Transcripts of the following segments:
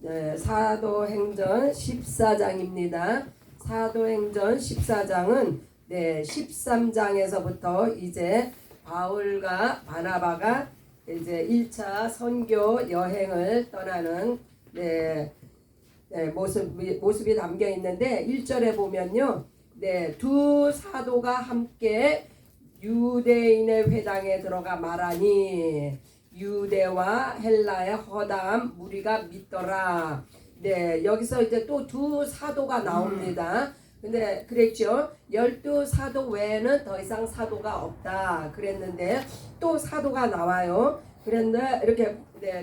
네, 사도행전 14장입니다. 사도행전 14장은 13장에서부터 이제 바울과 바나바가 이제 1차 선교 여행을 떠나는 모습이 담겨 있는데 1절에 보면요. 두 사도가 함께 유대인의 회당에 들어가 말하니 유대와 헬라의 허다한 무리가 믿더라. 여기서 이제 또 두 사도가 나옵니다. 근데 그랬죠. 12사도 외에는 더 이상 사도가 없다 그랬는데 또 사도가 나와요. 그런데 이렇게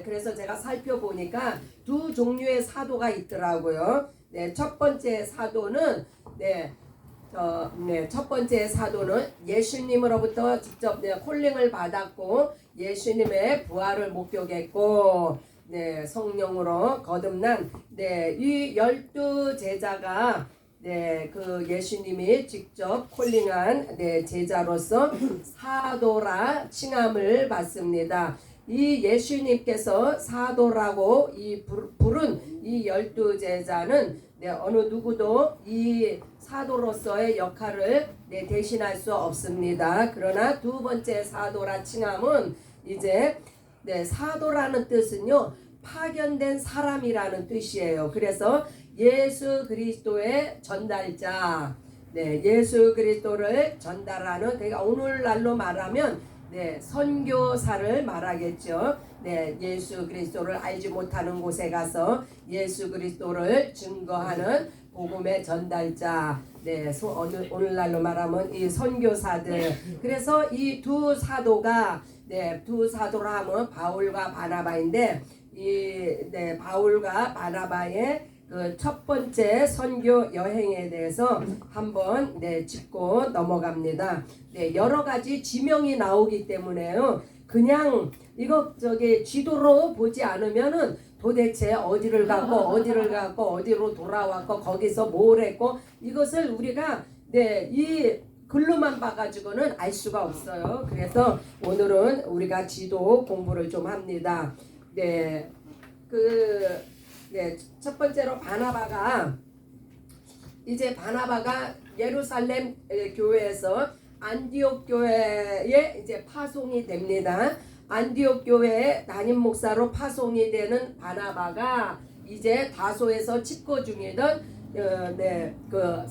그래서 제가 살펴보니까 두 종류의 사도가 있더라고요. 첫 번째 사도는 첫 번째 사도는 예수님으로부터 직접 콜링을 받았고 예수님의 부활을 목격했고 성령으로 거듭난 이 12제자가 그 예수님이 직접 콜링한 제자로서 사도라 칭함을 받습니다. 이 예수님께서 사도라고 부른 이 12제자는 어느 누구도 이 사도로서의 역할을 대신할 수 없습니다. 그러나 두 번째 사도라 칭함은 이제 사도라는 뜻은요 파견된 사람이라는 뜻이에요. 그래서 예수 그리스도의 전달자, 예수 그리스도를 전달하는, 그러니까 오늘날로 말하면 선교사를 말하겠죠. 예수 그리스도를 알지 못하는 곳에 가서 예수 그리스도를 증거하는 복음의 전달자, 오늘날로 말하면 이 선교사들. 그래서 이 두 사도가 두 사도라 하면 바울과 바나바인데 바울과 바나바의 그 첫 번째 선교 여행에 대해서 한번 짚고 넘어갑니다. 여러 가지 지명이 나오기 때문에요. 그냥 이거 지도로 보지 않으면은 도대체 어디를 갔고 어디로 돌아왔고 거기서 뭘 했고 이것을 우리가 이 글로만 봐가지고는 알 수가 없어요. 그래서 오늘은 우리가 지도 공부를 좀 합니다. 첫 번째로 바나바가 예루살렘 교회에서 안디옥 교회에 이제 파송이 됩니다. 안디옥 교회에 담임 목사로 파송이 되는 바나바가 이제 다소에서 집거 중이던 그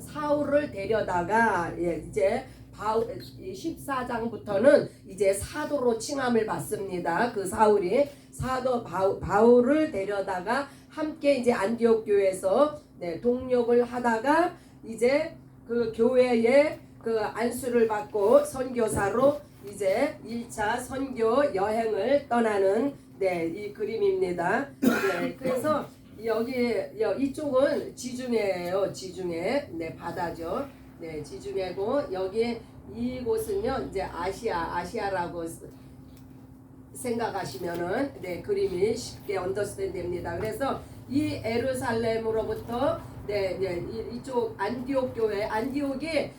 사울을 데려다가 이제 14장부터는 이제 사도로 칭함을 받습니다. 그 사울이 사도 바울을 데려다가 함께 이제 안디옥 교회에서 동력을 하다가 이제 그 교회에 그 안수를 받고 선교사로 이제 1차 선교 여행을 떠나는 이 그림입니다. 그래서 이쪽은 지중해예요. 지중해 바다죠. 지중해고 여기 이곳은요 이제 아시아라고 생각하시면은 그림이 쉽게 언더스탠드 됩니다. 그래서 이 예루살렘으로부터 이쪽 안디옥 교회, 안디옥이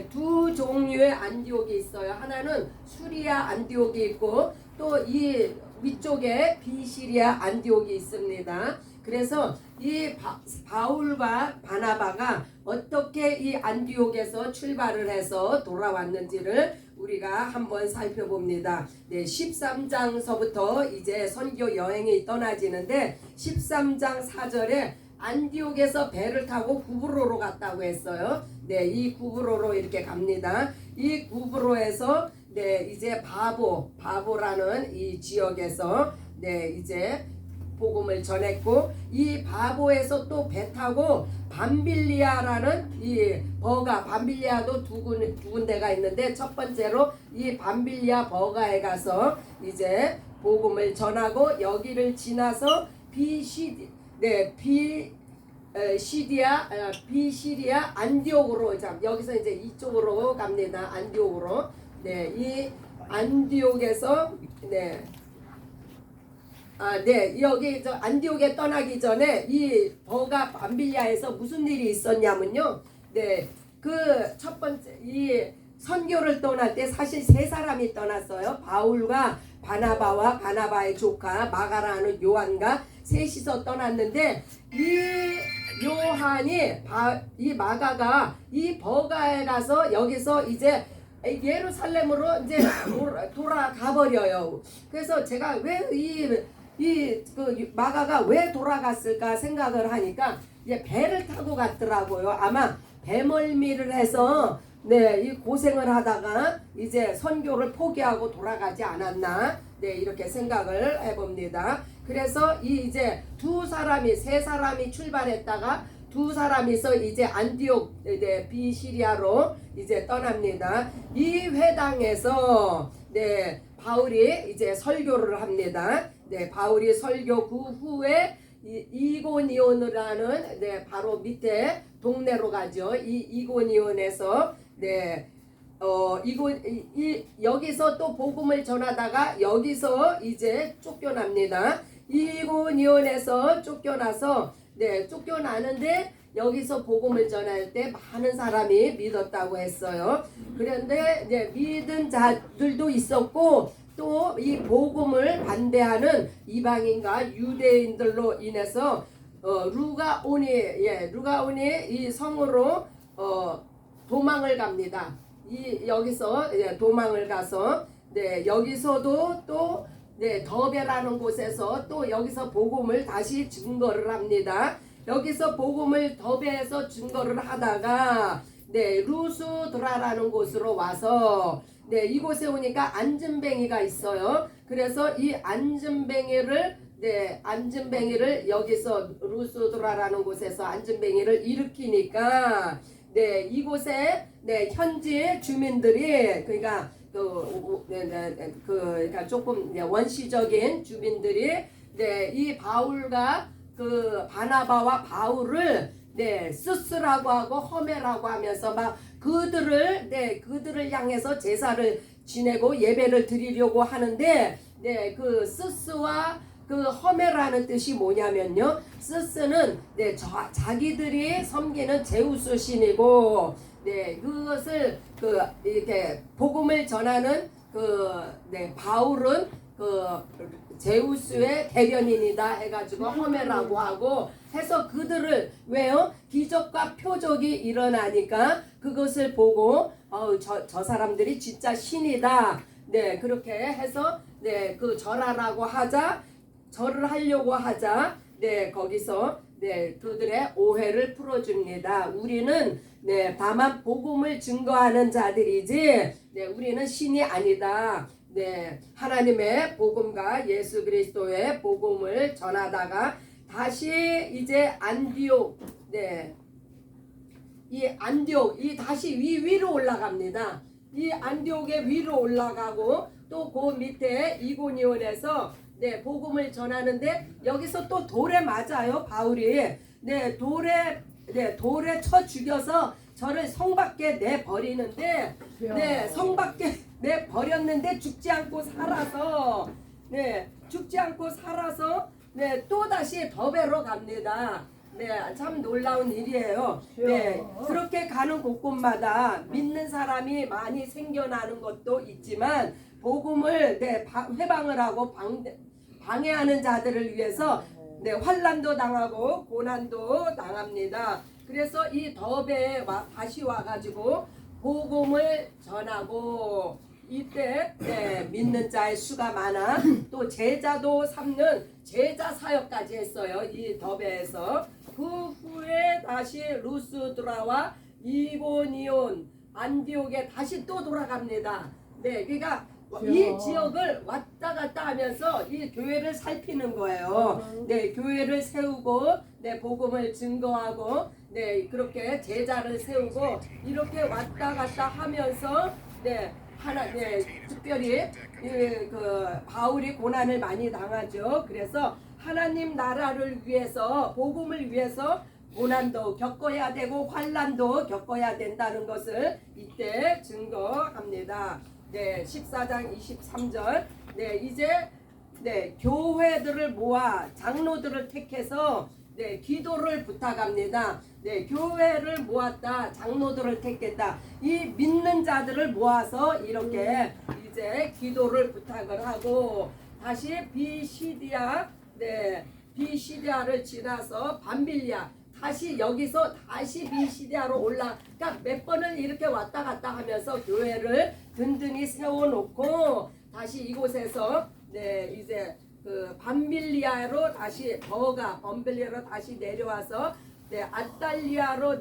두 종류의 안디옥이 있어요. 하나는 수리아 안디옥이 있고 또 이 위쪽에 비시리아 안디옥이 있습니다. 그래서 이 바울과 바나바가 어떻게 이 안디옥에서 출발을 해서 돌아왔는지를 우리가 한번 살펴봅니다. 13장서부터 이제 선교 여행이 떠나지는데 13장 4절에 안디옥에서 배를 타고 구브로로 갔다고 했어요. 이 구브로로 이렇게 갑니다. 이 구브로에서 이제 바보라는 이 지역에서 이제 복음을 전했고 이 바보에서 또 배 타고 밤빌리아라는 이 밤빌리아도 두 군데가 있는데 첫 번째로 이 밤빌리아 버가에 가서 이제 복음을 전하고 여기를 지나서 비시리아 안디옥으로 여기서 이제 이쪽으로 갑니다. 안디옥으로 이 안디옥에서 여기 안디옥에 떠나기 전에 이 버가 밤빌리아에서 무슨 일이 있었냐면요. 그 첫 번째 이 선교를 떠날 때 사실 세 사람이 떠났어요. 바울과 바나바와 바나바의 조카 마가라는 요한과 셋이서 떠났는데 이 요한이 이 마가가 이 버가에 가서 여기서 이제 예루살렘으로 이제 돌아가 버려요. 그래서 제가 왜 그 마가가 왜 돌아갔을까 생각을 하니까 이제 배를 타고 갔더라고요. 아마 배멀미를 해서 네, 이 고생을 하다가 이제 선교를 포기하고 돌아가지 않았나, 네, 이렇게 생각을 해봅니다. 그래서 이제 세 사람이 출발했다가 두 사람이서 이제 안디옥 이제 비시리아로 이제 떠납니다. 이 회당에서 네, 바울이 이제 설교를 합니다. 네, 바울이 설교 그 후에 이고니온이라는 네, 바로 밑에 동네로 가죠. 이 이고니온에서 네, 여기서 또 복음을 전하다가 여기서 이제 쫓겨납니다. 이고니온에서 쫓겨나서 네, 쫓겨나는데 여기서 복음을 전할 때 많은 사람이 믿었다고 했어요. 그런데 이제 믿은 자들도 있었고 또 이 복음을 반대하는 이방인과 유대인들로 인해서 루가온이 이 성으로 도망을 갑니다. 여기서 도망을 가서 네, 여기서도 또 네, 더베라는 곳에서 또 여기서 복음을 다시 증거를 합니다. 여기서 복음을 더베에서 증거를 하다가 네, 루스드라라는 곳으로 와서 네, 이곳에 오니까 안전뱅이가 있어요. 그래서 이 안전뱅이를 여기서 루스드라라는 곳에서 안전뱅이를 일으키니까 네, 이곳에 네, 현지 주민들이 그러니까 그러니까 조금 원시적인 주민들이 네, 이 바울과 그 바나바와 바울을 네, 스스라고 하고 허메라고 하면서 막 그들을 향해서 제사를 지내고 예배를 드리려고 하는데 네, 그 스스와 그 허메라는 뜻이 뭐냐면요. 스스는 네, 자기들이 섬기는 제우스 신이고 네, 그것을 이렇게 복음을 전하는 네, 바울은 제우스의 대변인이다 해가지고 허메라고 하고 해서 그들을 왜요? 기적과 표적이 일어나니까 그것을 보고 저 사람들이 진짜 신이다. 네, 그렇게 해서 네, 절을 하려고 하자 네, 거기서 네, 그들의 오해를 풀어줍니다. 우리는 네, 다만 복음을 증거하는 자들이지 네, 우리는 신이 아니다. 네, 하나님의 복음과 예수 그리스도의 복음을 전하다가 다시 이제 안디옥 이 다시 위로 올라갑니다. 이 안디옥의 위로 올라가고 또 그 밑에 이고니온에서 네, 복음을 전하는데 여기서 또 돌에 맞아요. 바울이 돌에 쳐 죽여서 저를 성 밖에 내 버리는데 네, 성 밖에 내 버렸는데 죽지 않고 살아서 또 다시 더베로 갑니다. 네, 참 놀라운 일이에요. 네, 그렇게 가는 곳곳마다 믿는 사람이 많이 생겨나는 것도 있지만 복음을 회방을 하고 방해하는 자들을 위해서 네, 환난도 당하고 고난도 당합니다. 그래서 이 더베에 다시 와가지고 복음을 전하고 이때 네, 믿는 자의 수가 많아 또 제자도 삼는 제자 사역까지 했어요. 이 더베에서 그 후에 다시 루스드라와 이고니온 안디옥에 다시 또 돌아갑니다. 네, 그러니까 이 지역을 왔다 갔다 하면서 이 교회를 살피는 거예요. 네, 교회를 세우고 네, 복음을 증거하고 네, 그렇게 제자를 세우고 이렇게 왔다 갔다 하면서 네, 특별히 바울이 고난을 많이 당하죠. 그래서 하나님 나라를 위해서 복음을 위해서 고난도 겪어야 되고 환난도 겪어야 된다는 것을 이때 증거합니다. 네, 14장 23절. 네, 이제 네, 교회들을 모아 장로들을 택해서 네, 기도를 부탁합니다. 네, 교회를 모았다. 장로들을 택했다. 이 믿는 자들을 모아서 이렇게 이제 기도를 부탁을 하고 다시 비시디아 네, 비시디아를 지나서 밤빌리아 다시 여기서 다시 비시디아로 그러니까 몇 번을 이렇게 왔다 갔다 하면서 교회를 든든히 세워놓고 다시 이곳에서 이제 그 밤빌리아로 다시 범빌리아로 다시 내려와서 아탈리아로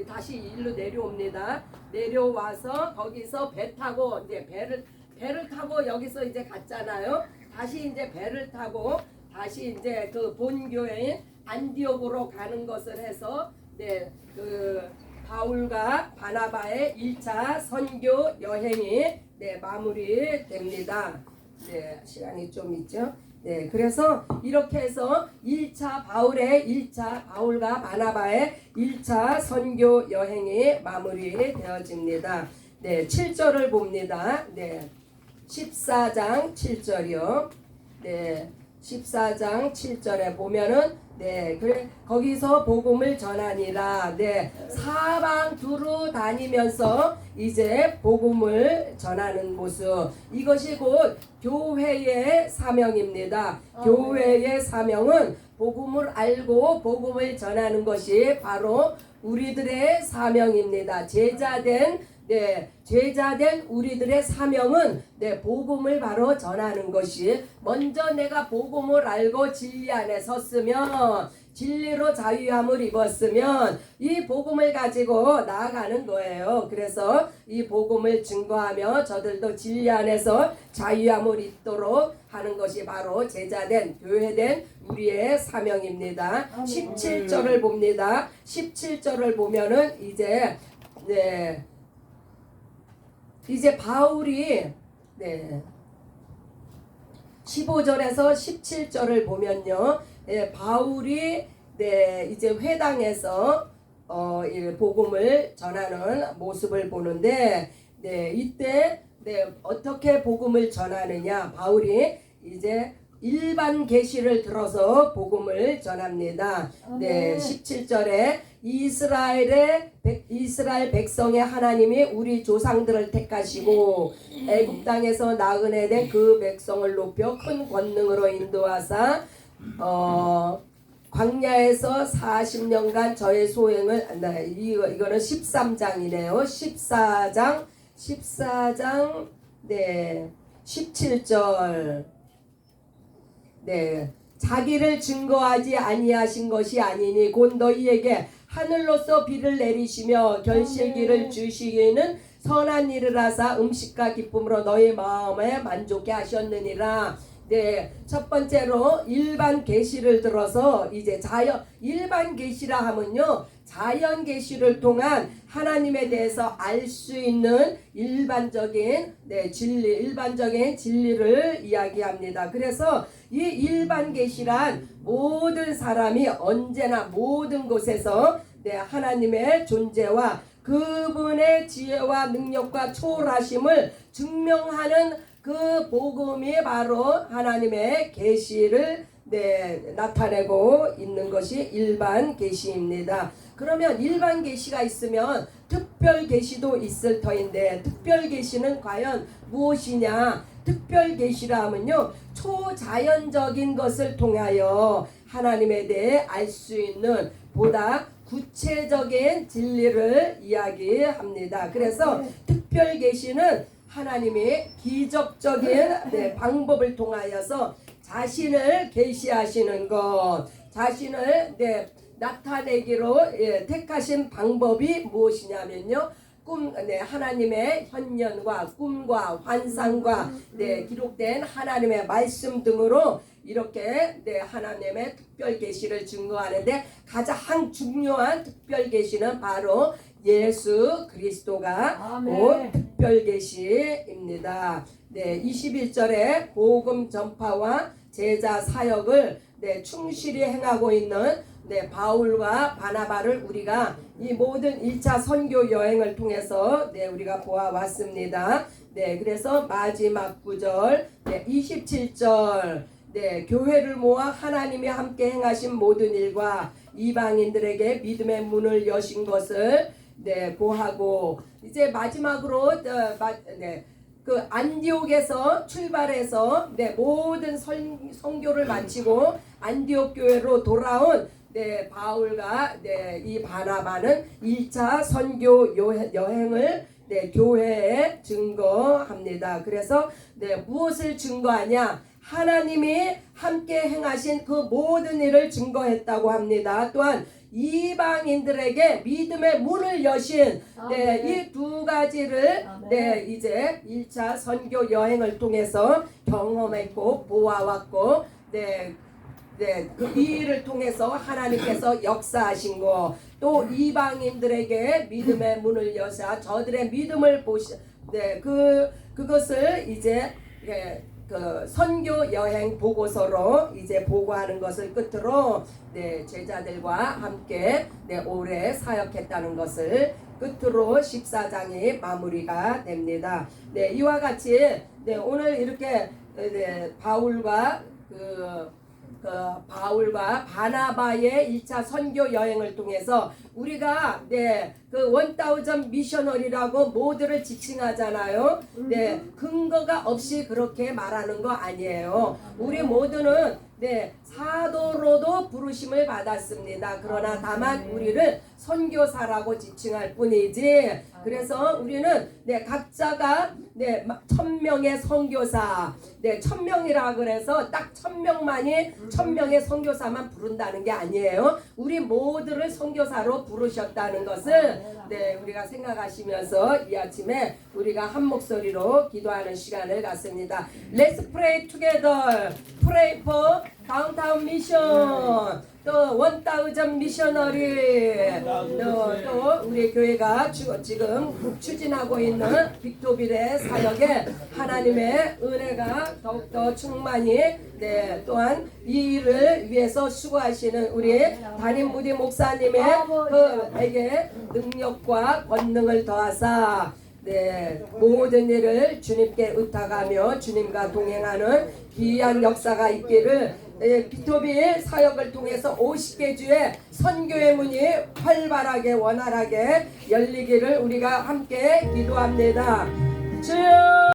다시 일로 내려옵니다. 내려와서 거기서 배 타고 이제 배를 타고 여기서 이제 갔잖아요. 다시 이제 배를 타고 다시 이제 그 본교회인 안디옥으로 가는 것을 해서 그 바울과 바나바의 1차 선교 여행이 마무리됩니다. 시간이 좀 있죠. 그래서 이렇게 해서 1차 바울과 바나바의 1차 선교 여행이 마무리되어집니다. 7절을 봅니다. 14장 7절이요. 14장 7절에 보면은 그래 거기서 복음을 전하니라. 사방 두루 다니면서 이제 복음을 전하는 모습. 이것이 곧 교회의 사명입니다. 교회의 사명은 복음을 알고 복음을 전하는 것이 바로 우리들의 사명입니다. 제자된 우리들의 사명은 복음을 바로 전하는 것이 먼저 내가 복음을 알고 진리 안에 섰으면 진리로 자유함을 입었으면 이 복음을 가지고 나아가는 거예요. 그래서 이 복음을 증거하며 저들도 진리 안에서 자유함을 입도록 하는 것이 바로 제자된 교회된 우리의 사명입니다. 17절을 봅니다. 17절을 보면은 이제 바울이 15절에서 17절을 보면요. 바울이 이제 회당에서 복음을 전하는 모습을 보는데 이때 어떻게 복음을 전하느냐. 바울이 이제 일반 계시를 들어서 복음을 전합니다. 17절에 이스라엘 백성의 하나님이 우리 조상들을 택하시고 애굽 땅에서 나그네된 그 백성을 높여 큰 권능으로 인도하사 광야에서 40년간 저의 소행을 이거는 13장이네요. 14장 17절 자기를 증거하지 아니하신 것이 아니니 곧 너희에게 하늘로서 비를 내리시며 결실기를 주시기는 선한 일을 하사 음식과 기쁨으로 너희 마음에 만족해 하셨느니라. 첫 번째로 일반 계시를 들어서 이제 일반 계시라 하면요. 자연 계시를 통한 하나님에 대해서 알 수 있는 일반적인 진리를 이야기합니다. 그래서 이 일반 계시란 모든 사람이 언제나 모든 곳에서 하나님의 존재와 그분의 지혜와 능력과 초월하심을 증명하는 그 복음이 바로 하나님의 계시를 나타내고 있는 것이 일반 계시입니다. 그러면 일반 계시가 있으면 특별 계시도 있을 터인데 특별 계시는 과연 무엇이냐? 특별 계시라 하면요, 초자연적인 것을 통하여 하나님에 대해 알 수 있는 보다 구체적인 진리를 이야기합니다. 그래서 특별 계시는 하나님이 기적적인 방법을 통하여서 자신을 계시하시는 것, 자신을 나타내기로 택하신 방법이 무엇이냐면요, 하나님의 현년과 꿈과 환상과 기록된 하나님의 말씀 등으로 이렇게 하나님의 특별 계시를 증거하는데 가장 중요한 특별 계시는 바로 예수 그리스도가 곧 특별 계시입니다. 21절에 복음 전파와 제자 사역을 충실히 행하고 있는 바울과 바나바를 우리가 이 모든 1차 선교 여행을 통해서 우리가 보아왔습니다. 그래서 마지막 구절 27절 교회를 모아 하나님이 함께 행하신 모든 일과 이방인들에게 믿음의 문을 여신 것을 보하고 이제 마지막으로 그 안디옥에서 출발해서 네, 모든 선교를 마치고 안디옥 교회로 돌아온 네, 바울과 네, 이 바나바는 1차 선교 여행을 네, 교회에 증거합니다. 그래서 네, 무엇을 증거하냐? 하나님이 함께 행하신 그 모든 일을 증거했다고 합니다. 또한 이방인들에게 믿음의 문을 여신 네, 이 두 가지를 네, 이제 1차 선교 여행을 통해서 경험했고 보아왔고 네, 그 이 일을 통해서 하나님께서 역사하신 거, 또 이방인들에게 믿음의 문을 여사 저들의 믿음을 그것을 이제 그 선교 여행 보고서로 이제 보고하는 것을 끝으로 네, 제자들과 함께 네, 오래 사역했다는 것을 끝으로 14장이 마무리가 됩니다. 네, 이와 같이 네, 오늘 이렇게 네, 바울과 바나바의 1차 선교 여행을 통해서 우리가 네, 그 1000 미셔너리라고 모두를 지칭하잖아요. 네, 근거가 없이 그렇게 말하는 거 아니에요. 우리 모두는 네, 사도로도 부르심을 받았습니다. 그러나 다만 우리를 선교사라고 지칭할 뿐이지. 그래서 우리는 네, 각자가 네, 1000명의 선교사, 네, 1000명이라 그래서 딱 1000명만이 1000명의 선교사만 부른다는 게 아니에요. 우리 모두를 선교사로 부르셨다는 것을 네, 우리가 생각하시면서 이 아침에 우리가 한 목소리로 기도하는 시간을 갖습니다. Let's pray together. Pray for Downtown Mission. 또 1000 미셔너리, 또 우리 교회가 지금 추진하고 있는 빅토빌의 사역에 하나님의 은혜가 더욱더 충만히 네, 또한 이 일을 위해서 수고하시는 우리 담임 무디 목사님의 그에게 능력과 권능을 더하사 네, 모든 일을 주님께 의탁하며 주님과 동행하는 귀한 역사가 있기를 빅토빌 사역을 통해서 50개 주의 선교의 문이 활발하게 원활하게 열리기를 우리가 함께 기도합니다. 주여